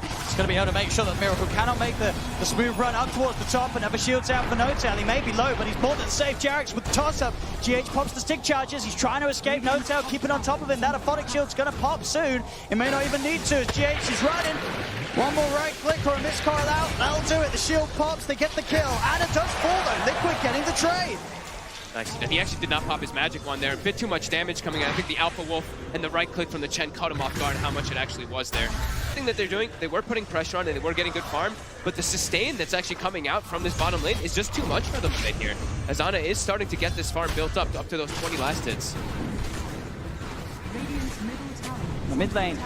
It's going to be able to make sure that Miracle cannot make the smooth run up towards the top and have a shields out for No-Tail. He may be low, but he's more than safe. Jerax with the toss-up. GH pops the stick charges. He's trying to escape. No-Tail keeping on top of him. That Aphonic shield's going to pop soon. It may not even need to as GH is running. One more right click or a missed call out. That'll do it. The shield pops. They get the kill. Ana does fall though. Liquid getting the trade. Nice. And he actually did not pop his magic one there. A bit too much damage coming in. I think the Alpha Wolf and the right click from the Chen caught him off guard how much it actually was there. The thing that they're doing, they were putting pressure on and they were getting good farm, but the sustain that's actually coming out from this bottom lane is just too much for them a bit here. As Ana is starting to get this farm built up to those 20 last hits. The mid lane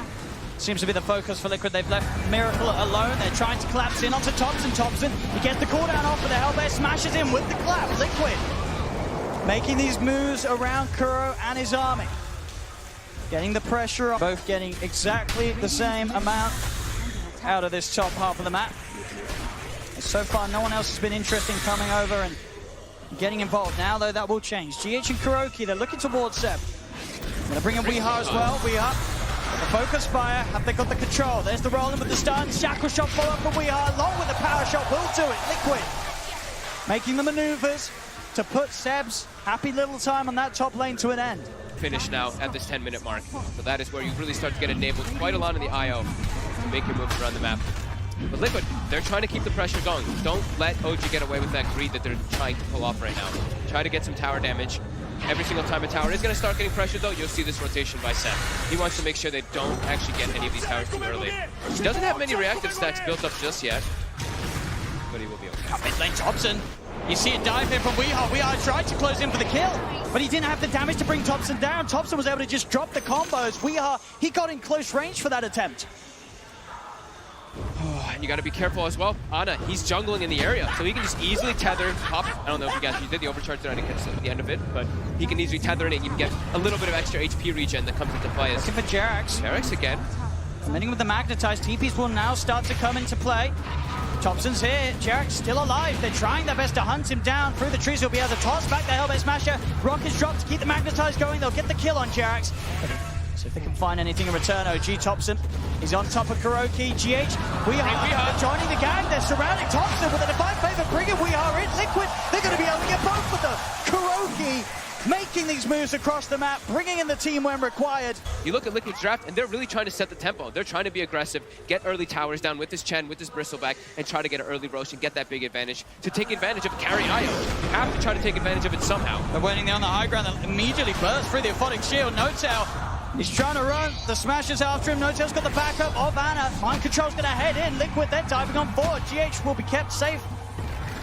seems to be the focus for Liquid. They've left Miracle alone. They're trying to collapse in onto Thompson. Thompson, he gets the cooldown off for the Hellbear, smashes in with the clap. Liquid making these moves around Kuro and his army. Getting the pressure on. Both getting exactly the same amount out of this top half of the map. And so far, no one else has been interested in coming over and getting involved. Now, though, that will change. GH and Kuroki, they're looking towards Seb. Going to bring in Weeha as well. Weeha, the focus fire. Have they got the control? There's the rolling with the stuns. Shackle shot follow up for Weeha, along with the power shot. Will do it. Liquid making the maneuvers to put Seb's happy little time on that top lane to an end. Finish now at this 10-minute mark. So that is where you really start to get enabled quite a lot in the IO to make your moves around the map. But Liquid, they're trying to keep the pressure going. Don't let OG get away with that greed that they're trying to pull off right now. Try to get some tower damage. Every single time a tower is going to start getting pressured though, you'll see this rotation by Seb. He wants to make sure they don't actually get any of these towers too early. He doesn't have many reactive stacks built up just yet, but he will be okay. Mid lane Thompson. You see a dive in from Weeha. Weeha tried to close in for the kill, but he didn't have the damage to bring Thompson down. Thompson was able to just drop the combos. Weeha, he got in close range for that attempt. And you got to be careful as well. Ana, he's jungling in the area, so he can just easily tether, pop. I don't know if you guys did the overcharge there, I didn't catch the end of it, but he can easily tether in it. You can get a little bit of extra HP regen that comes into play. Looking for Jerax. Jerax again. Committing with the magnetized. TPs will now start to come into play. Thompson's here. Jerax still alive. They're trying their best to hunt him down through the trees. He'll be able to toss back the Hellbear Smasher. Rock is dropped to keep the magnetized going. They'll get the kill on Jerax. See if they can find anything in return. OG Thompson is on top of Kuroki. GH, Weeha joining the gang. They're surrounding Thompson with a divine favor, bringing Weeha in. Liquid, they're going to be able to get both of them. Kuroki making these moves across the map, bringing in the team when required. You look at Liquid's draft, and they're really trying to set the tempo. They're trying to be aggressive, get early towers down with this Chen, with this Bristleback, and try to get an early Rosh and get that big advantage. To take advantage of carry IO, you have to try to take advantage of it somehow. They're waiting there on the high ground. They'll immediately burst through the Aphonic shield. No-Tail He's trying to run. The smash is after him. No-Tail's got the backup of Anna. Mind Control's going to head in. Liquid then diving on forward. GH will be kept safe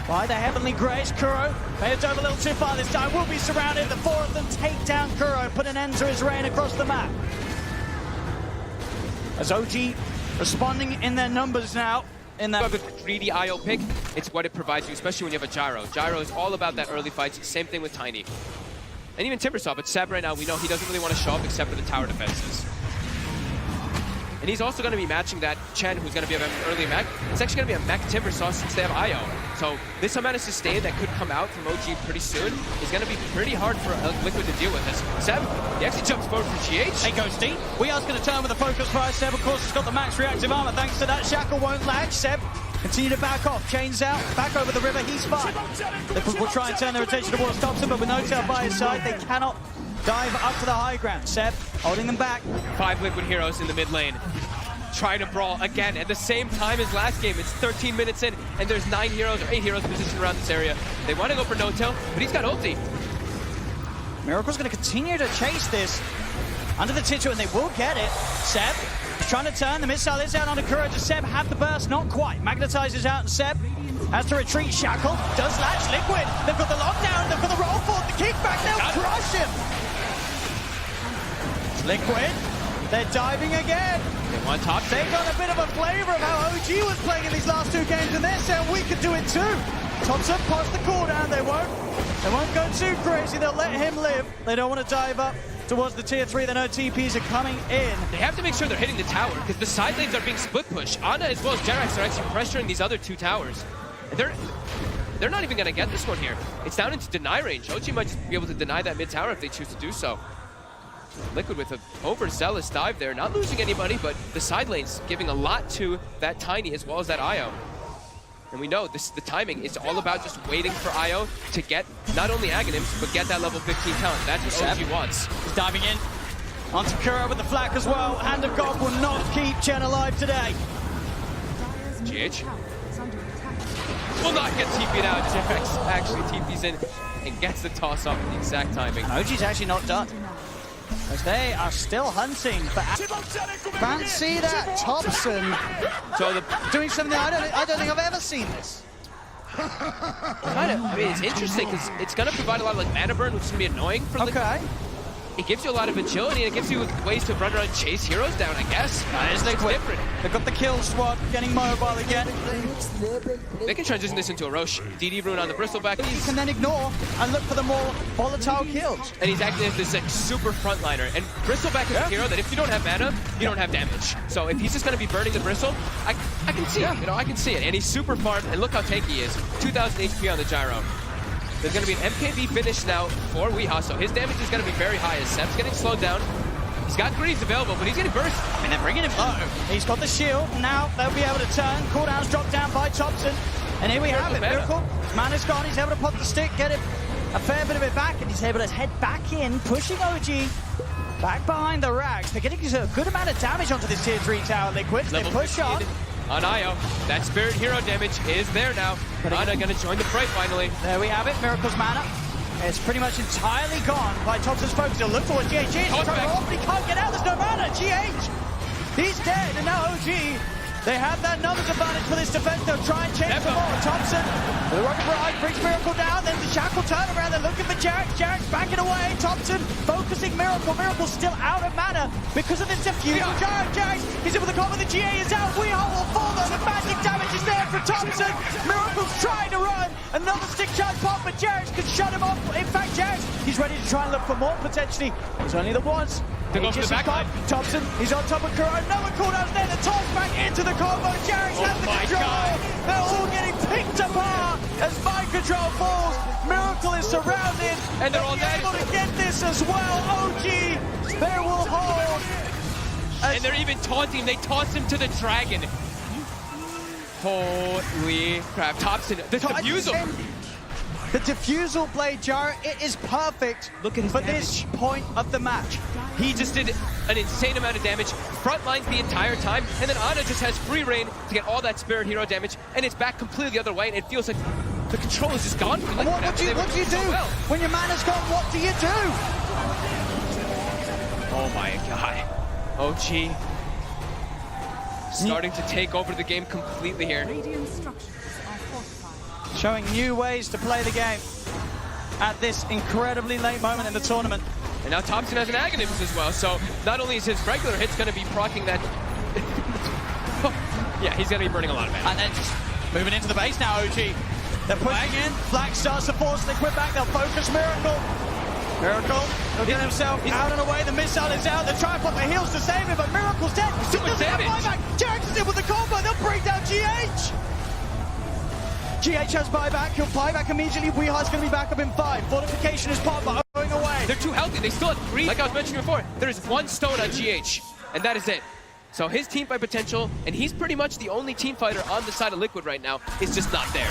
by the Heavenly Grace. Kuro may have dove a little too far this time. Will be surrounded. The four of them take down Kuro. Put an end to his reign across the map. As OG responding in their numbers now. In that With a greedy IO pick, it's what it provides you, especially when you have a Gyro. Gyro is all about that early fights. Same thing with Tiny. And even Timbersaw, but Seb right now, we know he doesn't really want to show up except for the tower defenses. And he's also going to be matching that Chen, who's going to be an early mech. It's actually going to be a mech Timbersaw since they have IO. So this amount of sustain that could come out from OG pretty soon is going to be pretty hard for Liquid to deal with. As Seb, he actually jumps forward for GH. Hey, goes deep. We are going to turn with a focus fire. Seb, of course, has got the max reactive armor. Thanks to that, Shackle won't lag. Seb, continue to back off. Chains out, back over the river. He's fine. Liquid will try and turn their attention towards Thompson, but with No-Tail by his side, they cannot dive up to the high ground. Seb holding them back. 5 Liquid heroes in the mid lane. Trying to brawl again at the same time as last game. It's 13 minutes in, and there's 9 heroes or 8 heroes positioned around this area. They want to go for No-Tail, but he's got ulti. Miracle's going to continue to chase this under the Titu, and they will get it. Seb is trying to turn. The missile is out onto Kuro. Does Seb have the burst? Not quite. Magnetizes out, and Seb has to retreat. Shackle does latch. Liquid. They've got the lockdown. They've got the roll forward. The kickback. They'll crush him. Liquid. They're diving again. They want top. They got a bit of a flavor of how OG was playing in these last 2 games, and they're saying we could do it too. Thompson post the cooldown. They won't go too crazy. They'll let him live. They don't want to dive up towards the tier 3. They know TPs are coming in. They have to make sure they're hitting the tower because the side lanes are being split pushed. Ana as well as Jerax are actually pressuring these other 2 towers. And they're not even going to get this one here. It's down into deny range. OG might just be able to deny that mid tower if they choose to do so. Liquid with an overzealous dive there, not losing anybody, but the side lanes giving a lot to that Tiny as well as that IO. And we know the timing is all about just waiting for IO to get not only Aghanims, but get that level 15 talent. That's what OG wants. He's diving in onto Kuro with the flak as well. Hand of God will not keep Chen alive today. GH will not get TP'd out. Jerax actually TP's in and gets the toss off at the exact timing. And OG's actually not done, as they are still hunting for. Fancy that, Thompson. So doing something I don't think I've ever seen this. I mean, it's interesting because it's going to provide a lot of like mana burn, which is going to be annoying for Liquid. Okay. It gives you a lot of agility, and it gives you ways to run around and chase heroes down, I guess. It's different. They've got the kill squad getting mobile again. They can transition this into a Roche. DD rune on the Bristleback. He can then ignore and look for the more volatile kills. And he's acting as this like, super frontliner. And Bristleback is a hero that if you don't have mana, you don't have damage. So if he's just going to be burning the Bristle, I can see it. You know, I can see it. And he's super farmed, and look how tanky he is. 2,000 HP on the Gyro. There's going to be an MKB finish now for Weehaw, so his damage is going to be very high as Seb's getting slowed down. He's got greaves available, but he's getting burst. And they're bringing him. He's got the shield. Now they'll be able to turn. Cooldown's dropped down by Thompson. And here we have it. Miracle. His mana's gone. He's able to pop the stick, get it a fair bit of it back, and he's able to head back in, pushing OG back behind the rags. They're getting a good amount of damage onto this tier 3 tower, Liquid. They push up. On IO, that Spirit Hero damage is there now. Ana gonna join the fray finally. There we have it, Miracle's mana. It's pretty much entirely gone by Thompson's focus. He'll look towards GH. He's trying to off, but he can't get out. There's no mana. GH, he's dead, and now OG, they have that numbers advantage for this defense. They'll try and change the ball. Thompson, the Rocket Barrage brings Miracle down. Then the Shackle turnaround. They're looking for Jerax. Jerax backing away. Thompson focusing Miracle. Miracle's still out of mana because of this defusal. Jerax, he's able to cover. The GA is out. Weehaw will fall though. The magic damage is there for Thompson. Miracle's trying to run. Another stick charge pop, but Jerax can shut him off. In fact, Jerax, he's ready to try and look for more potentially. There's only the once. To go for the backline. Thompson, he's on top of Kuro. Another cooldown there. The toss back into the combo. Jerax has the control. They're all getting picked apart as Mind Control falls. Miracle is surrounded. And they're all dead. Able to get this as well. OG, they will hold. And they're even taunting. They toss him to the dragon. Holy crap. Thompson, the defusal. The defusal blade, Jar, it is perfect. Look at his for damage. This point of the match. He just did an insane amount of damage, front lines the entire time, and then Ana just has free reign to get all that Spirit Hero damage, and it's back completely the other way, and it feels like the control is just gone. What do you do? Well. When your mana's gone, what do you do? Oh my god. OG starting to take over the game completely here. Radiant structures are fortified. Showing new ways to play the game at this incredibly late moment in the tournament. And now Thompson has an Aghanim's as well, so not only is his regular hits going to be proccing that... yeah, he's going to be burning a lot of mana. And then just moving into the base now, OG. They're pushing in. Flag starts to force Liquid back. They'll focus Miracle. Miracle, he'll get himself out and away. The missile is out. They're trying to put the heals to save him, but Miracle's dead. Too much damage. Jax is in with the combo. They'll bring down GH. GH has buyback. He'll buy back immediately. Weehar's going to be back up in 5. Fortification is popped, but going away. They're too healthy. They still have 3. Like I was mentioning before, there's 1 stone on GH, and that is it. So his team fight potential, and he's pretty much the only team fighter on the side of Liquid right now, is just not there.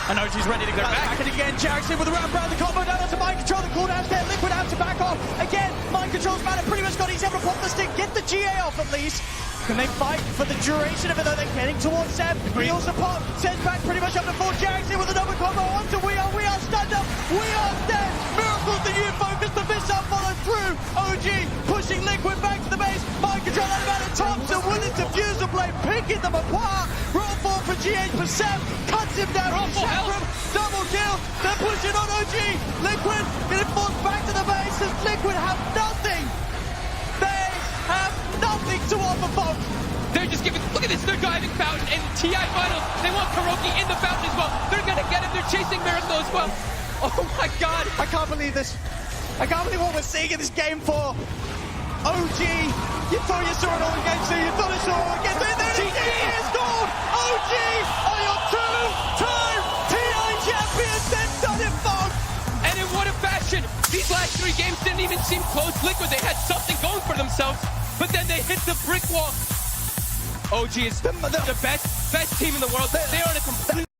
And OG's ready to go back and again. Jackson with the wrap around the combo down onto Mind Control. The cooldown's there. Liquid out to back off. Again, Mind Control's mana pretty much got. He's able to pop the stick, get the GA off at least. Can they fight for the duration of it though? They're getting towards Seb. Heals the pop. Sends back pretty much up to 4. Jackson with another combo onto We Are stunned up. We Are dead. Miracle's the new focus. The missile follows through. OG pushing Liquid back to the base. Mind Control out of mana. Thompson with his diffuser blade, picking them apart. Roll 4 for GH, but Seb cuts him down. Roll 4 Chakram, double kill. They're pushing on OG. Liquid getting forced back to the base as Liquid have nothing. They have nothing to offer, folks. They're just giving, look at this, they're diving Fountain in TI Finals. They want Kuroki in the Fountain as well. They're gonna get him, they're chasing Miracle as well. Oh my god. I can't believe this. I can't believe what we're seeing in this game for OG. You thought you saw it all again, so you thought you saw it all again. There it is, gold. OG are your 2-time Ti9 champions. They've done it, folks. And in what a fashion. These last 3 games didn't even seem close. Liquid, they had something going for themselves, but then they hit the brick wall. OG is the best team in the world. They are in a